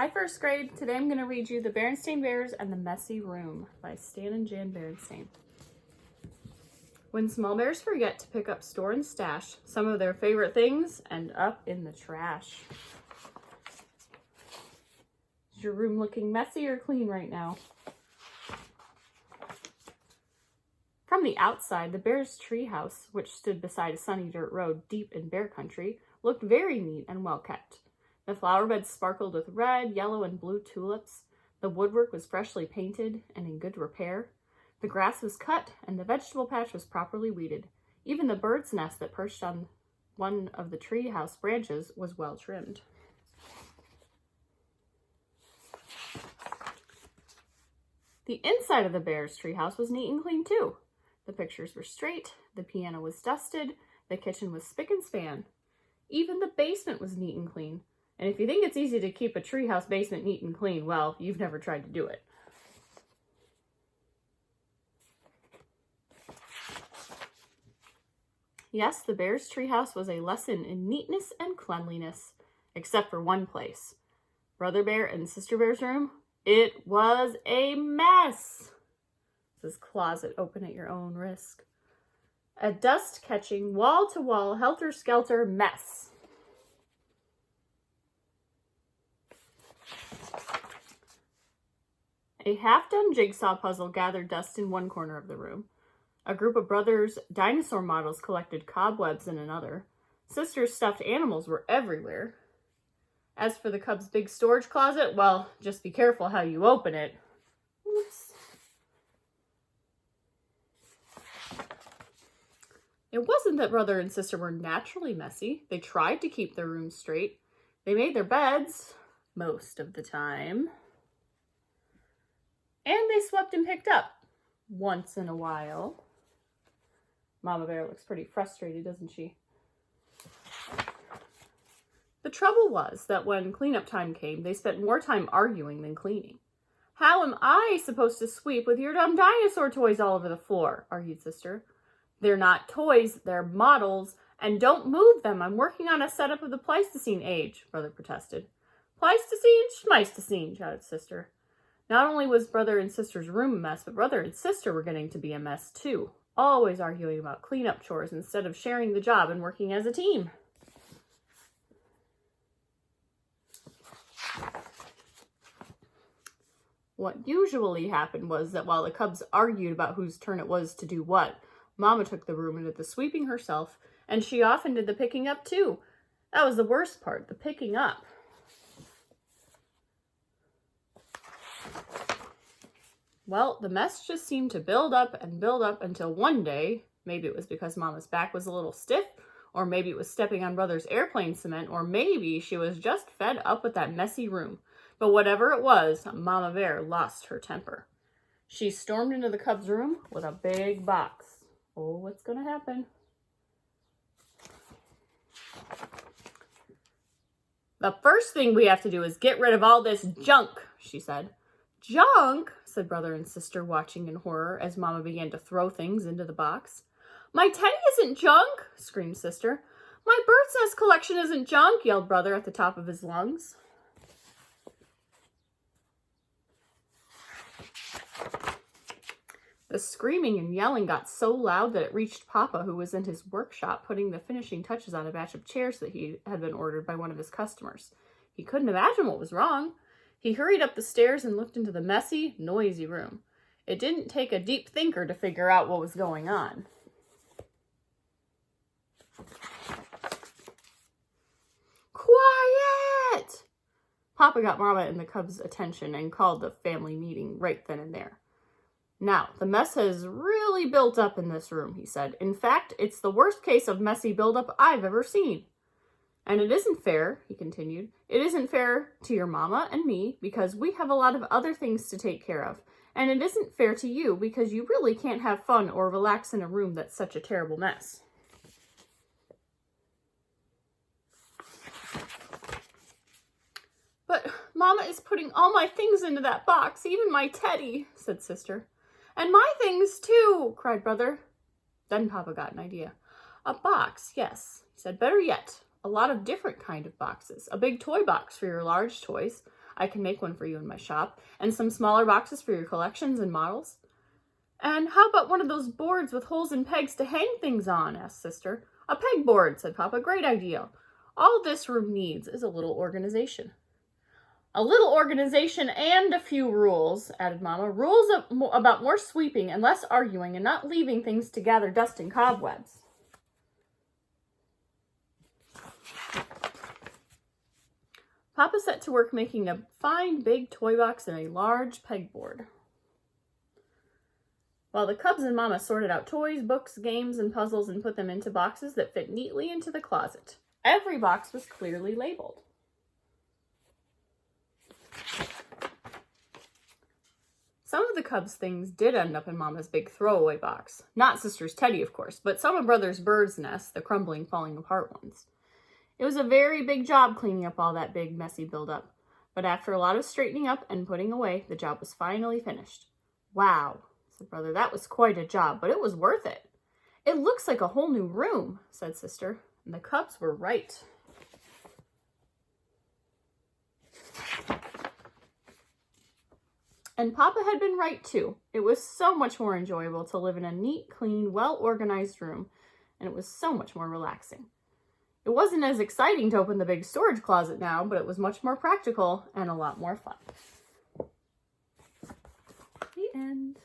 Hi, first grade. Today I'm going to read you The Berenstain Bears and the Messy Room by Stan and Jan Berenstain. When small bears forget to pick up, store, and stash some of their favorite things end up in the trash. Is your room looking messy or clean right now? From the outside, the bear's treehouse, which stood beside a sunny dirt road deep in bear country, looked very neat and well kept. The flower beds sparkled with red, yellow, and blue tulips. The woodwork was freshly painted and in good repair. The grass was cut, and the vegetable patch was properly weeded. Even the bird's nest that perched on one of the treehouse branches was well trimmed. The inside of the bear's treehouse was neat and clean, too. The pictures were straight, the piano was dusted, the kitchen was spick and span. Even the basement was neat and clean. And if you think it's easy to keep a treehouse basement neat and clean, well, you've never tried to do it. Yes, the bear's treehouse was a lesson in neatness and cleanliness, except for one place. Brother Bear and Sister Bear's room, it was a mess. This closet open at your own risk. A dust-catching, wall-to-wall, helter-skelter mess. A half-done jigsaw puzzle gathered dust in one corner of the room. A group of brothers' dinosaur models collected cobwebs in another. Sisters' stuffed animals were everywhere. As for the cub's big storage closet, well, just be careful how you open it. Oops. It wasn't that brother and sister were naturally messy. They tried to keep their rooms straight. They made their beds, most of the time. And they swept and picked up, once in a while. Mama Bear looks pretty frustrated, doesn't she? The trouble was that when cleanup time came, they spent more time arguing than cleaning. How am I supposed to sweep with your dumb dinosaur toys all over the floor? Argued Sister. They're not toys, they're models, and don't move them. I'm working on a setup of the Pleistocene age, Brother protested. Pleistocene, schmeistocene, shouted Sister. Not only was brother and sister's room a mess, but brother and sister were getting to be a mess too, always arguing about cleanup chores instead of sharing the job and working as a team. What usually happened was that while the cubs argued about whose turn it was to do what, Mama took the room and did the sweeping herself, and she often did the picking up too. That was the worst part, the picking up. Well, the mess just seemed to build up until one day, maybe it was because Mama's back was a little stiff, or maybe it was stepping on Brother's airplane cement, or maybe she was just fed up with that messy room. But whatever it was, Mama Bear lost her temper. She stormed into the cub's room with a big box. Oh, what's going to happen? The first thing we have to do is get rid of all this junk, she said. Junk? Said brother and sister, watching in horror as Mama began to throw things into the box. My teddy isn't junk, screamed Sister. My bird's nest collection isn't junk, yelled brother at the top of his lungs. The screaming and yelling got so loud that it reached Papa, who was in his workshop putting the finishing touches on a batch of chairs that he had been ordered by one of his customers. He couldn't imagine what was wrong. He hurried up the stairs and looked into the messy, noisy room. It didn't take a deep thinker to figure out what was going on. Quiet! Papa got Mama and the cubs' attention and called the family meeting right then and there. Now, the mess has really built up in this room, he said. In fact, it's the worst case of messy buildup I've ever seen. And it isn't fair, he continued. It isn't fair to your mama and me because we have a lot of other things to take care of. And it isn't fair to you because you really can't have fun or relax in a room that's such a terrible mess. But Mama is putting all my things into that box, even my teddy, said Sister. And my things too, cried Brother. Then Papa got an idea. A box, yes, he said. Better yet, a lot of different kind of boxes. A big toy box for your large toys, I can make one for you in my shop. And some smaller boxes for your collections and models. And how about one of those boards with holes and pegs to hang things on? Asked Sister. A pegboard, said Papa. Great idea. All this room needs is a little organization. A little organization and a few rules, added Mama. Rules about more sweeping and less arguing and not leaving things to gather dust and cobwebs. Papa set to work making a fine big toy box and a large pegboard. While the Cubs and Mama sorted out toys, books, games, and puzzles and put them into boxes that fit neatly into the closet. Every box was clearly labeled. Some of the Cubs' things did end up in Mama's big throwaway box. Not Sister's Teddy, of course, but some of Brother's bird's nest, the crumbling, falling apart ones. It was a very big job cleaning up all that big, messy buildup. But after a lot of straightening up and putting away, the job was finally finished. Wow, said Brother, that was quite a job, but it was worth it. It looks like a whole new room, said Sister, and the Cubs were right. And Papa had been right, too. It was so much more enjoyable to live in a neat, clean, well-organized room, and it was so much more relaxing. It wasn't as exciting to open the big storage closet now, but it was much more practical and a lot more fun. The end.